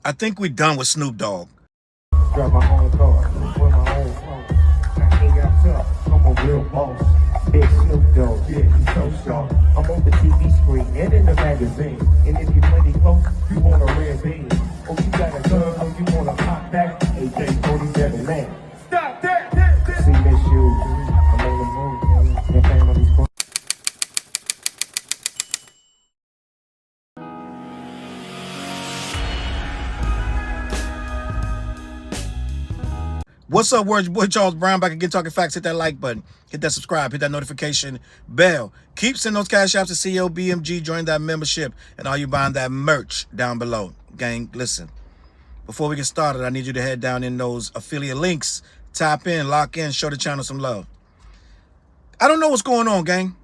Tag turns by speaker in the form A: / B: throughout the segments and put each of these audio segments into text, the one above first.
A: I think we're done with Snoop Dogg.
B: Got my own car, with my own phone. I ain't got tough, I'm a real boss. Big Snoop Dogg, yeah, he's so sharp. I'm on the TV screen and in the magazine. And if you're plenty close, you want a red bean. Or you got a gun, or you want to pop back. AK-47, man. Stop that! See, Miss You, I'm on the move, man. Your family's close.
A: What's up, words? Your boy Challz Brown back again, talking facts. Hit that like button, hit that subscribe, hit that notification bell. Keep sending those cash apps to COBMG. Join that membership, and all you buying that merch down below. Gang, listen. Before we get started, I need you to head down in those affiliate links. Tap in, lock in, show the channel some love. I don't know what's going on, gang.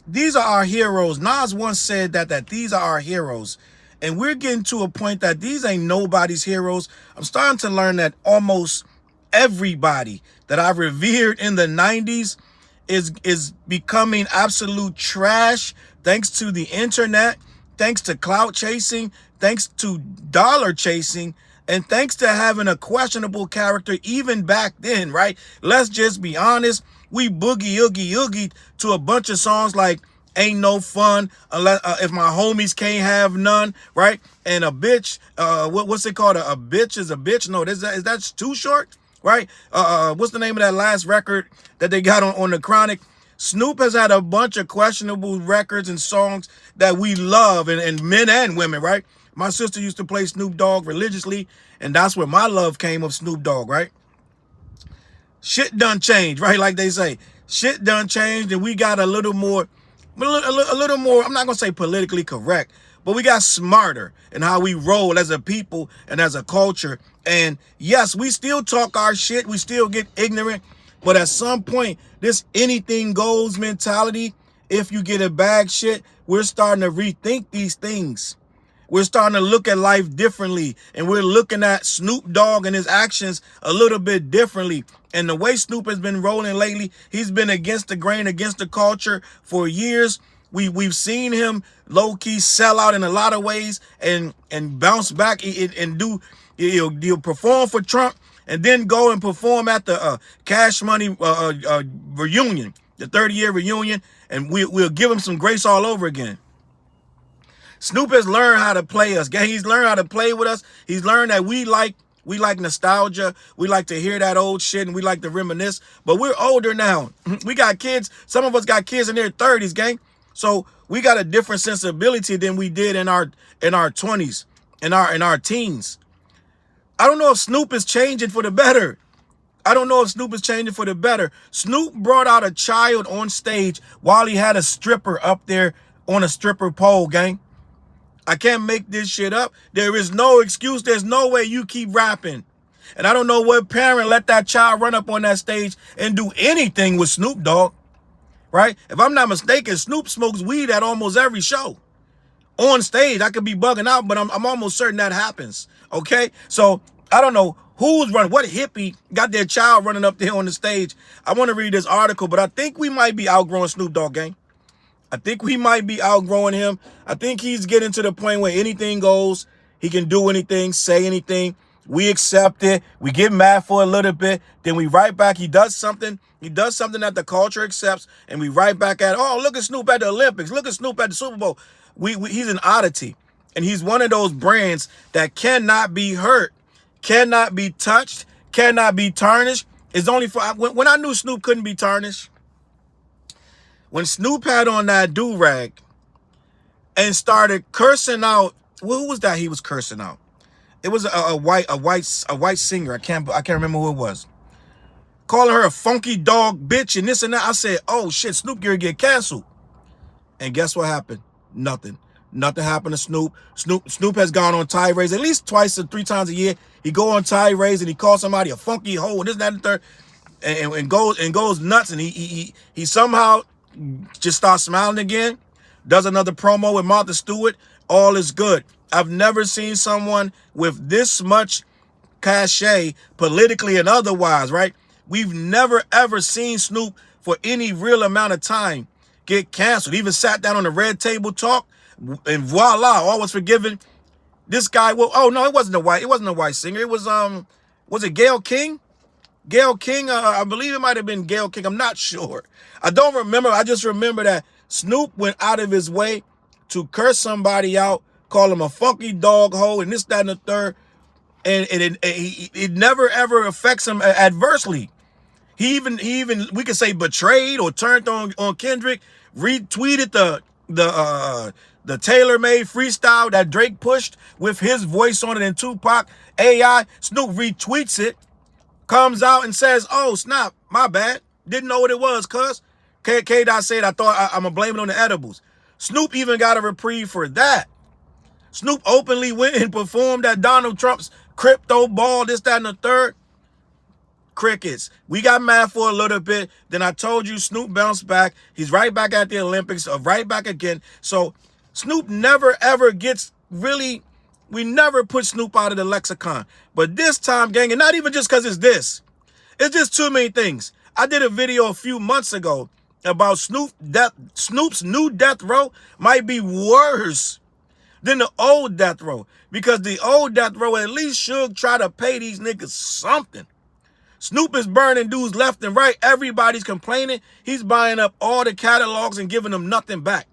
A: These are our heroes. Nas once said that these are our heroes. And we're getting to a point that these ain't nobody's heroes. I'm starting to learn that almost everybody that I revered in the 90s is becoming absolute trash thanks to the internet, thanks to clout chasing, thanks to dollar chasing, and thanks to having a questionable character even back then, right? Let's just be honest. We boogie oogie oogie to a bunch of songs like Ain't No Fun Unless If My Homies Can't Have None, right? And a bitch, what's it called? A bitch is a bitch. No, is that too short? Right? What's the name of that last record that they got on the Chronic? Snoop has had a bunch of questionable records and songs that we love, and men and women, right? My sister used to play Snoop Dogg religiously, and that's where my love came of Snoop Dogg, right? Shit done changed, right? Like they say, shit done changed, and we got a little more, I'm not going to say politically correct, but we got smarter in how we roll as a people and as a culture. And yes, we still talk our shit. We still get ignorant. But at some point, this anything goes mentality, if you get a bag shit, we're starting to rethink these things. We're starting to look at life differently. And we're looking at Snoop Dogg and his actions a little bit differently. And the way Snoop has been rolling lately, he's been against the grain, against the culture for years. We've seen him low-key sell out in a lot of ways and bounce back and do, he'll perform for Trump and then go and perform at the Cash Money reunion, the 30-year reunion, and we'll give him some grace all over again. Snoop has learned how to play us, gang. He's learned how to play with us. He's learned that we like nostalgia. We like to hear that old shit, and we like to reminisce. But we're older now. We got kids. Some of us got kids in their 30s, gang. So we got a different sensibility than we did in our 20s, in our teens. I don't know if Snoop is changing for the better. I don't know if Snoop is changing for the better. Snoop brought out a child on stage while he had a stripper up there on a stripper pole, gang. I can't make this shit up. There is no excuse. There's no way you keep rapping. And I don't know what parent let that child run up on that stage and do anything with Snoop Dogg. Right? If I'm not mistaken, Snoop smokes weed at almost every show. On stage, I could be bugging out, but I'm almost certain that happens. Okay? So, I don't know who's running. What hippie got their child running up there on the stage? I want to read this article, but I think we might be outgrowing Snoop Dogg, gang. I think we might be outgrowing him. I think he's getting to the point where anything goes. He can do anything, say anything. We accept it. We get mad for a little bit. Then we right back. He does something. He does something that the culture accepts. And we right back at, oh, look at Snoop at the Olympics. Look at Snoop at the Super Bowl. He's an oddity. And he's one of those brands that cannot be hurt, cannot be touched, cannot be tarnished. It's only for, when I knew Snoop couldn't be tarnished, when Snoop had on that do-rag and started cursing out, who was that he was cursing out? It was a white singer. I can't remember who it was. Calling her a funky dog bitch and this and that. I said, oh shit, Snoop gonna get canceled. And guess what happened? Nothing. Nothing happened to Snoop. Snoop has gone on tirades at least twice or 3 times a year. He go on tirades and he calls somebody a funky hoe and this, that, and the third, and goes nuts. And he somehow just starts smiling again. Does another promo with Martha Stewart. All is good. I've never seen someone with this much cachet, politically and otherwise, right? We've never, ever seen Snoop for any real amount of time get canceled. Even sat down on the Red Table Talk, and voila, all was forgiven. this guy, well, oh no, it wasn't a white singer. It was it Gayle King? Gayle King, I believe it might have been Gayle King. I'm not sure. I don't remember. I just remember that Snoop went out of his way to curse somebody out, call him a funky dog hole, and this, that, and the third. And it never ever affects him adversely. He even we could say betrayed or turned on Kendrick, retweeted the tailor-made freestyle that Drake pushed with his voice on it and Tupac AI. Snoop retweets it, comes out and says, "Oh snap, my bad, didn't know what it was, cuz." K-Dot said, "I thought I'm gonna blame it on the edibles." Snoop even got a reprieve for that. Snoop openly went and performed at Donald Trump's crypto ball, this, that, and the third. Crickets. We got mad for a little bit. Then I told you Snoop bounced back. He's right back at the Olympics, right back again. So Snoop never ever gets really, we never put Snoop out of the lexicon. But this time, gang, and not even just because it's this. It's just too many things. I did a video a few months ago about Snoop's new death row might be worse than the old death row. Because the old death row, at least Suge try to pay these niggas something. Snoop is burning dudes left and right. Everybody's complaining. He's buying up all the catalogs and giving them nothing back.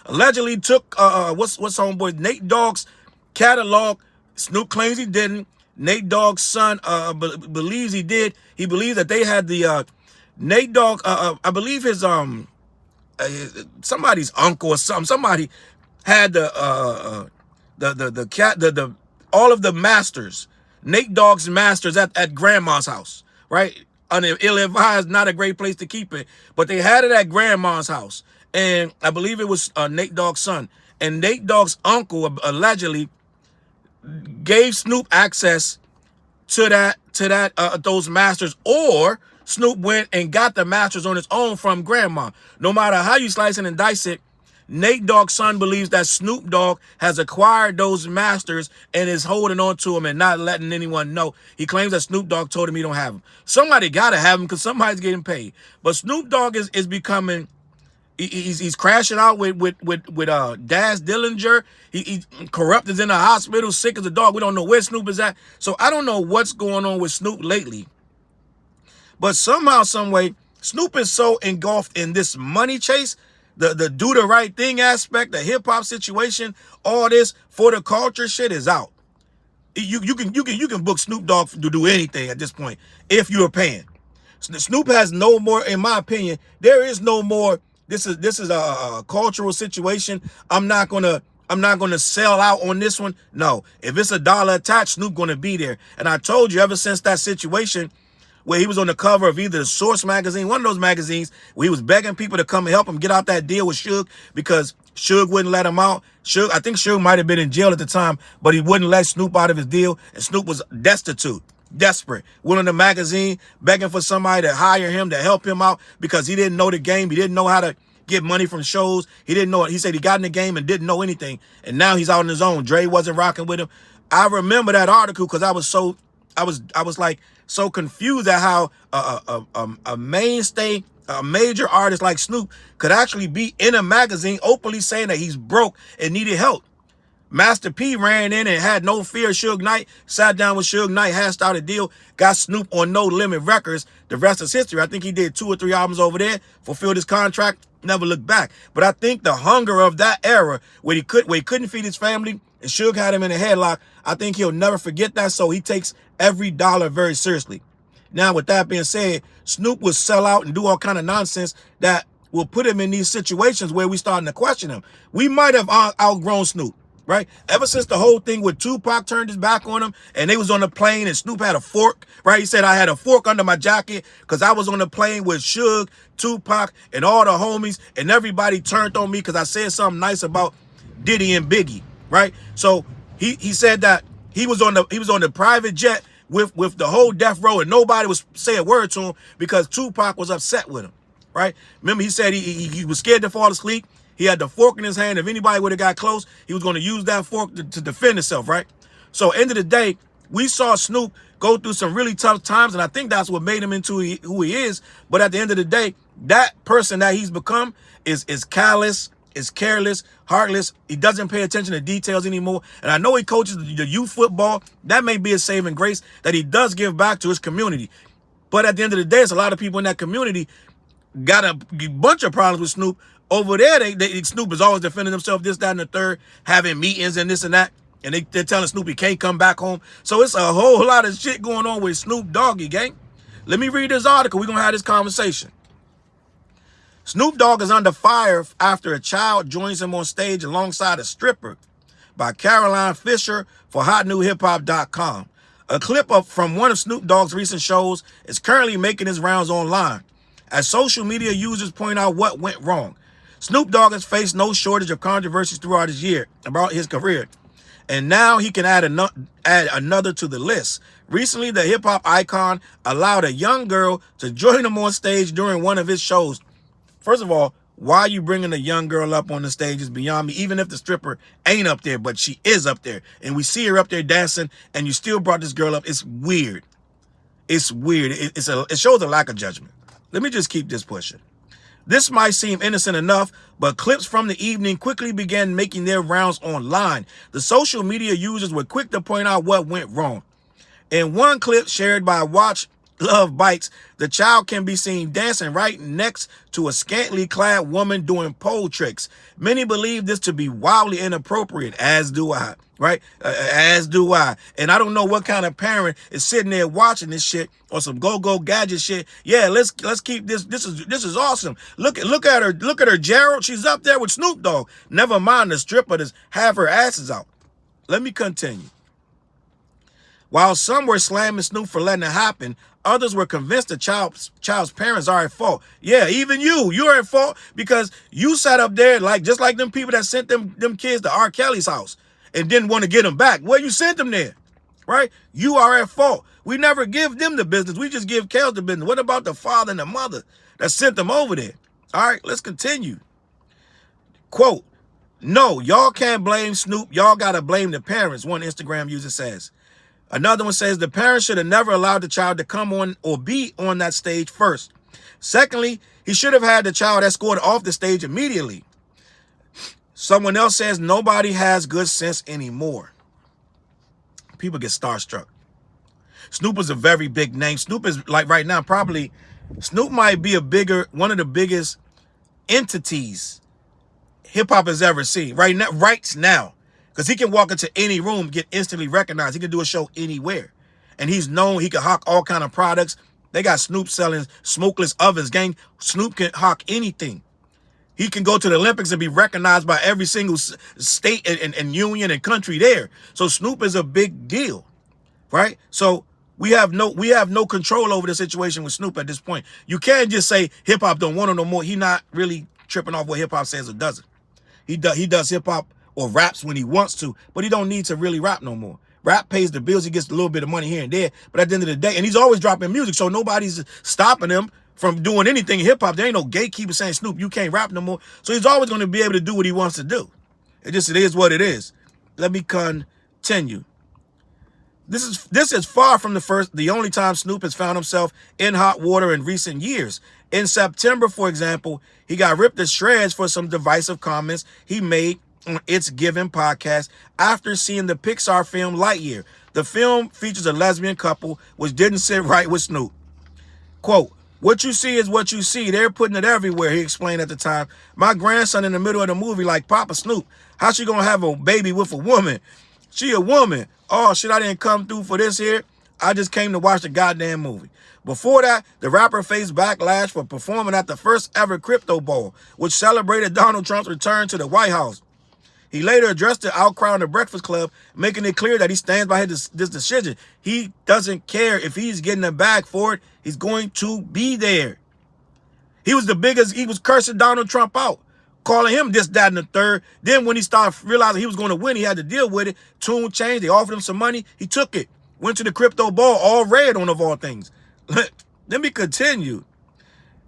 A: Allegedly took, what's homeboy, Nate Dogg's catalog. Snoop claims he didn't. Nate Dogg's son believes he did. He believes that they had the, Nate Dogg, I believe his, somebody's uncle or something. Somebody had all of the masters, Nate Dogg's masters at grandma's house, right? Ill-advised, not a great place to keep it, but they had it at grandma's house. And I believe it was Nate Dogg's son. And Nate Dogg's uncle allegedly gave Snoop access to those masters, or Snoop went and got the masters on his own from grandma. No matter how you slice it and dice it, Nate Dogg's son believes that Snoop Dogg has acquired those masters and is holding on to them and not letting anyone know. He claims that Snoop Dogg told him he don't have them. Somebody got to have them because somebody's getting paid. But Snoop Dogg is becoming, he's crashing out with Daz Dillinger. He Kurupt is in the hospital, sick as a dog. We don't know where Snoop is at. So I don't know what's going on with Snoop lately. But somehow, some way, Snoop is so engulfed in this money chase, the do the right thing aspect, the hip hop situation, all this for the culture shit is out. You can book Snoop Dogg to do anything at this point if you're paying. Snoop has no more, in my opinion, there is no more. This is a cultural situation. I'm not gonna sell out on this one. No, if it's $1 attached, Snoop gonna be there. And I told you ever since that situation where he was on the cover of either the Source magazine, one of those magazines, where he was begging people to come and help him get out that deal with Suge because Suge wouldn't let him out. I think Suge might have been in jail at the time, but he wouldn't let Snoop out of his deal, and Snoop was destitute, desperate. Went on the magazine begging for somebody to hire him to help him out because he didn't know the game. He didn't know how to get money from shows. He didn't know it. He said he got in the game and didn't know anything, and now he's out on his own. Dre wasn't rocking with him. I remember that article because I was like so confused at how a mainstay, a major artist like Snoop could actually be in a magazine openly saying that he's broke and needed help. Master P ran in and had no fear. Suge Knight sat down with Suge Knight, hashed out a deal, got Snoop on No Limit Records. The rest is history. I think he did 2 or 3 albums over there, fulfilled his contract, never looked back. But I think the hunger of that era where he couldn't feed his family and Suge had him in a headlock, I think he'll never forget that. So he takes every dollar very seriously. Now, with that being said, Snoop will sell out and do all kind of nonsense that will put him in these situations where we starting to question him. We might have outgrown Snoop, right? Ever since the whole thing with Tupac turned his back on him and they was on the plane and Snoop had a fork, right? He said, I had a fork under my jacket because I was on the plane with Suge, Tupac, and all the homies, and everybody turned on me because I said something nice about Diddy and Biggie, right? So he said that he was on the private jet with the whole death row and nobody was saying a word to him because Tupac was upset with him, right? Remember, he said he was scared to fall asleep. He had the fork in his hand. If anybody would have got close, he was going to use that fork to defend himself, right? So end of the day, we saw Snoop go through some really tough times, and I think that's what made him into who he is. But at the end of the day, that person that he's become is callous, is careless, heartless. He doesn't pay attention to details anymore. And I know he coaches the youth football. That may be a saving grace that he does give back to his community. But at the end of the day, it's a lot of people in that community got a bunch of problems with Snoop. Over there, Snoop is always defending himself, this, that, and the third, having meetings and this and that. And they're telling Snoop he can't come back home. So it's a whole lot of shit going on with Snoop Doggy, gang. Let me read this article. We're going to have this conversation. Snoop Dogg is under fire after a child joins him on stage alongside a stripper, by Caroline Fisher for HotNewHipHop.com. A clip from one of Snoop Dogg's recent shows is currently making its rounds online, as social media users point out what went wrong. Snoop Dogg has faced no shortage of controversies throughout his year about his career, and now he can add another to the list. Recently, the hip-hop icon allowed a young girl to join him on stage during one of his shows. First of all, why are you bringing a young girl up on the stage is beyond me, even if the stripper ain't up there, but she is up there. And we see her up there dancing, and you still brought this girl up. It's weird. It's weird. It shows a lack of judgment. Let me just keep this pushing. This might seem innocent enough, but clips from the evening quickly began making their rounds online. The social media users were quick to point out what went wrong. In one clip shared by Watch Love Bites, the child can be seen dancing right next to a scantily clad woman doing pole tricks. Many believe this to be wildly inappropriate, as do I, right? As do I. And I don't know what kind of parent is sitting there watching this shit or some go-go gadget shit. Yeah, let's keep this. This is awesome. Look at her, Gerald. She's up there with Snoop Dogg. Never mind the stripper that's have her asses out. Let me continue. While some were slamming Snoop for letting it happen, others were convinced the child's parents are at fault. Yeah, even you're at fault because you sat up there just like them people that sent them kids to R. Kelly's house and didn't want to get them back. Well, you sent them there, right? You are at fault. We never give them the business. We just give Kells the business. What about the father and the mother that sent them over there? All right, let's continue. Quote, no, y'all can't blame Snoop. Y'all got to blame the parents, one Instagram user says. Another one says the parents should have never allowed the child to come on or be on that stage first. Secondly, he should have had the child escorted off the stage immediately. Someone else says nobody has good sense anymore. People get starstruck. Snoop is a very big name. Snoop is like right now, Snoop might be one of the biggest entities hip hop has ever seen right now. Because he can walk into any room, get instantly recognized. He can do a show anywhere. And he's known, he can hawk all kind of products. They got Snoop selling smokeless ovens, gang. Snoop can hawk anything. He can go to the Olympics and be recognized by every single state and union and country there. So Snoop is a big deal, right? So we have no control over the situation with Snoop at this point. You can't just say hip-hop don't want him no more. He not really tripping off what hip-hop says or doesn't. He does hip-hop or raps when he wants to, but he don't need to really rap no more. Rap pays the bills. He gets a little bit of money here and there, but at the end of the day, and he's always dropping music, so nobody's stopping him from doing anything in hip-hop. There ain't no gatekeeper saying, Snoop, you can't rap no more. So he's always going to be able to do what he wants to do. It is what it is. Let me continue. This is far from the only time Snoop has found himself in hot water in recent years. In September, for example, he got ripped to shreds for some divisive comments he made on It's Given podcast after seeing the Pixar film Lightyear. The film features a lesbian couple, which didn't sit right with Snoop. Quote, what you see is what you see. They're putting it everywhere, he explained at the time. My grandson in the middle of the movie like, Papa Snoop, how she gonna have a baby with a woman? She a woman. Oh, shit, I didn't come through for this here. I just came to watch the goddamn movie. Before that, the rapper faced backlash for performing at the first ever crypto ball, which celebrated Donald Trump's return to the White House. He later addressed the outcry on the Breakfast Club, making it clear that he stands by this decision. He doesn't care if he's getting a bag for it. He's going to be there. He was cursing Donald Trump out, calling him this, that, and the third. Then when he started realizing he was going to win, he had to deal with it. Tune changed. They offered him some money. He took it. Went to the crypto ball, all red on of all things. Let me continue.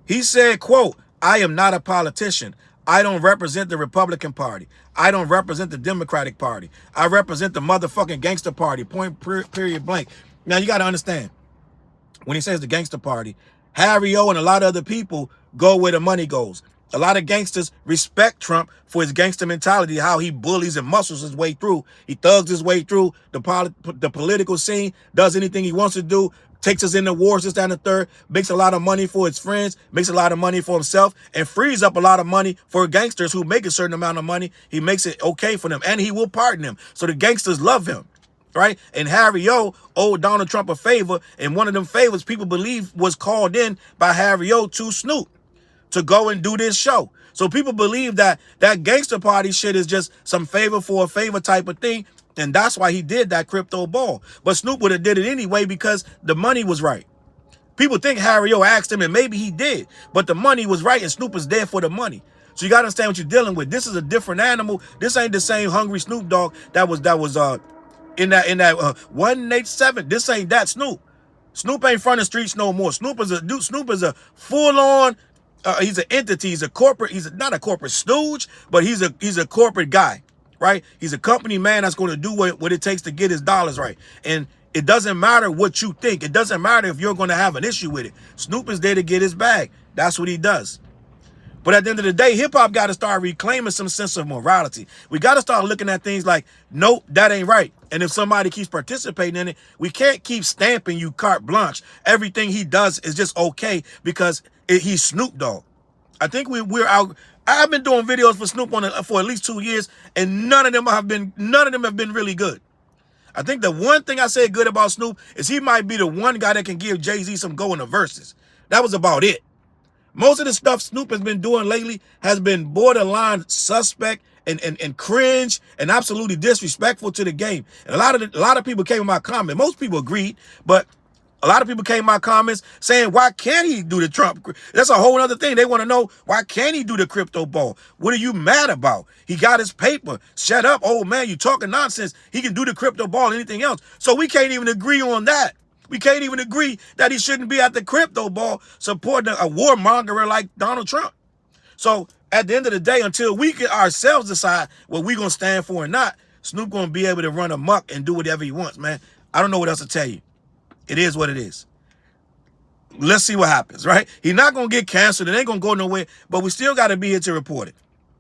A: He said, quote, I am not a politician. I don't represent the Republican Party. I don't represent the Democratic Party. I represent the motherfucking gangster party, point period blank. Now, you got to understand, when he says the gangster party, Harry O and a lot of other people go where the money goes. A lot of gangsters respect Trump for his gangster mentality, how he bullies and muscles his way through. He thugs his way through the political scene, does anything he wants to do, takes us into wars, this, that, and the third, makes a lot of money for his friends, makes a lot of money for himself, and frees up a lot of money for gangsters who make a certain amount of money. He makes it okay for them, and he will pardon them. So the gangsters love him, right? And Harry O owed Donald Trump a favor, and one of them favors people believe was called in by Harry O to Snoop to go and do this show. So people believe that that gangster party shit is just some favor for a favor type of thing. And that's why he did that crypto ball. But Snoop would have did it anyway because the money was right. People think Harry O asked him, and maybe he did. But the money was right, and Snoop was there for the money. So you got to understand what you're dealing with. This is a different animal. This ain't the same hungry Snoop Dogg that was in that 187. This ain't that Snoop. Snoop ain't from the streets no more. Snoop is a full-on. He's an entity. He's a corporate. He's not a corporate stooge, but he's a corporate guy, right? He's a company man that's going to do what it takes to get his dollars right. And it doesn't matter what you think. It doesn't matter if you're going to have an issue with it. Snoop is there to get his bag. That's what he does. But at the end of the day, hip-hop got to start reclaiming some sense of morality. We got to start looking at things like, nope, that ain't right. And if somebody keeps participating in it, we can't keep stamping you carte blanche. Everything he does is just okay because he's Snoop Dogg. I think we're out. I've been doing videos for Snoop for at least 2 years, and none of them have been really good. I think the one thing I say good about Snoop is he might be the one guy that can give Jay-Z some go in the verses. That was about it. Most of the stuff Snoop has been doing lately has been borderline suspect and cringe and absolutely disrespectful to the game. And a lot of people came in my comment. Most people agreed, but a lot of people came in my comments saying, why can't he do the Trump? That's a whole other thing. They want to know, why can't he do the crypto ball? What are you mad about? He got his paper. Shut up, old man. You talking nonsense. He can do the crypto ball, anything else. So we can't even agree on that. We can't even agree that he shouldn't be at the crypto ball supporting a warmonger like Donald Trump. So at the end of the day, until we can ourselves decide what we're going to stand for or not, Snoop going to be able to run amok and do whatever he wants, man. I don't know what else to tell you. It is what it is. Let's see what happens, right? He's not going to get canceled. It ain't going to go nowhere, but we still got to be here to report it.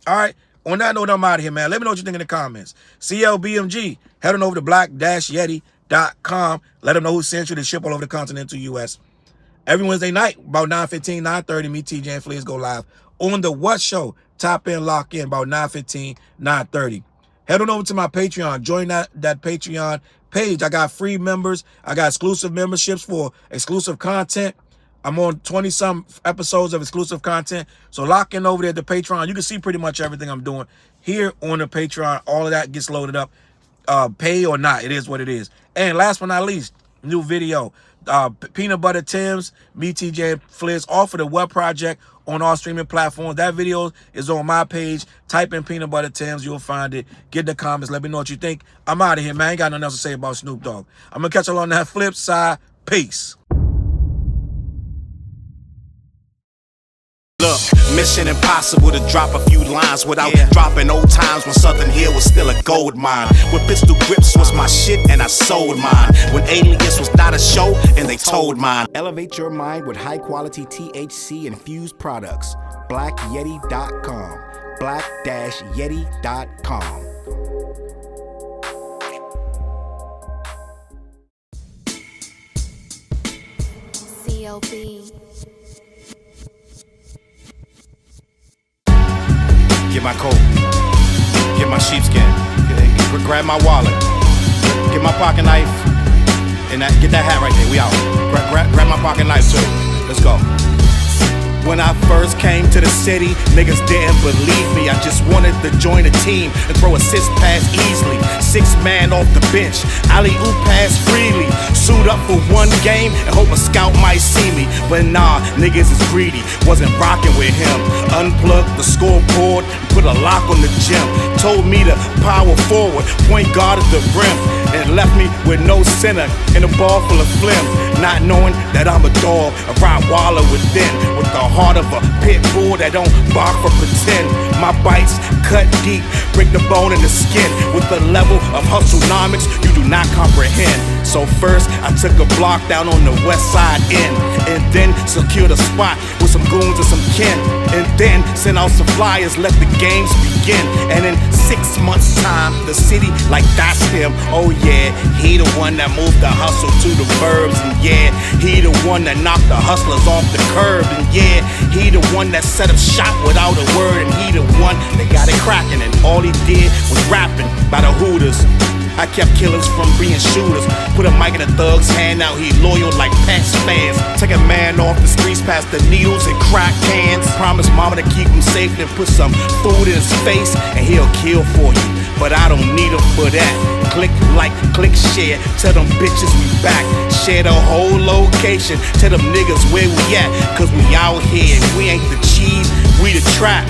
A: All right? On that note, I'm out of here, man. Let me know what you think in the comments. CLBMG, head on over to black-yeti.com. Let them know who sent you to ship all over the continental U.S. Every Wednesday night, about 9:15, 9:30, me, TJ, and Fleas go live on the What Show. Top in, lock in, about 9:15, 9:30. Head on over to my Patreon. Join that Patreon page. I got free members. I got exclusive memberships for exclusive content. I'm on 20-some episodes of exclusive content. So lock in over there at the Patreon. You can see pretty much everything I'm doing here on the Patreon. All of that gets loaded up. Pay or not, it is what it is. And last but not least, new video. Peanut Butter Tim's, me, TJ, and Fliz, all for the web project on all streaming platforms. That video is on my page. Type in Peanut Butter Tim's, you'll find it. Get in the comments, let me know what you think. I'm out of here, man. I ain't got nothing else to say about Snoop Dogg. I'm gonna catch you on that flip side. Peace.
C: Look, mission impossible to drop a few lines without dropping old times when Southern Hill was still a gold mine. When pistol grips was my shit and I sold mine. When Alias was not a show and they told mine. Elevate your mind with high quality THC infused products. BlackYeti.com. Black-Yeti.com.
D: CLB.
C: Get my coat, get my sheepskin, grab my wallet, get my pocket knife, and get that hat right there, we out. Grab my pocket knife too, let's go. When I first came to the city, niggas didn't believe me. I just wanted to join a team and throw assist pass easily. 6 man off the bench, alley-oop pass freely. Suit up for one game and hope a scout might see me. But nah, niggas is greedy, wasn't rocking with him. Unplugged the scoreboard, put a lock on the gym. Told me to power forward, point guard at the rim. And left me with no center and a ball full of phlegm. Not knowing that I'm a dog, a Rottweiler within. With the heart of a pit bull that don't bark for pretend. My bites cut deep, break the bone in the skin. With the level of hustlenomics you do not comprehend. So first I took a block down on the west side end. and then secure the spot with some goons and some kin, and then send out some flyers, let the games begin. And in 6 months time, the city like that's him. Oh yeah, he the one that moved the hustle to the burbs, and yeah, he the one that knocked the hustlers off the curb, and yeah, he the one that set up shop without a word, and he the one that got it cracking, and all he did was rapping by the Hooters. I kept killers from being shooters. Put a mic in a thug's hand, now he loyal like Pats fans. Take a man off the streets past the needles and crack cans. Promise mama to keep him safe, then put some food in his face, and he'll kill for you. But I don't need him for that. Click like, click share. Tell them bitches we back. Share the whole location. Tell them niggas where we at. Cause we out here and we ain't the cheese, we the trap.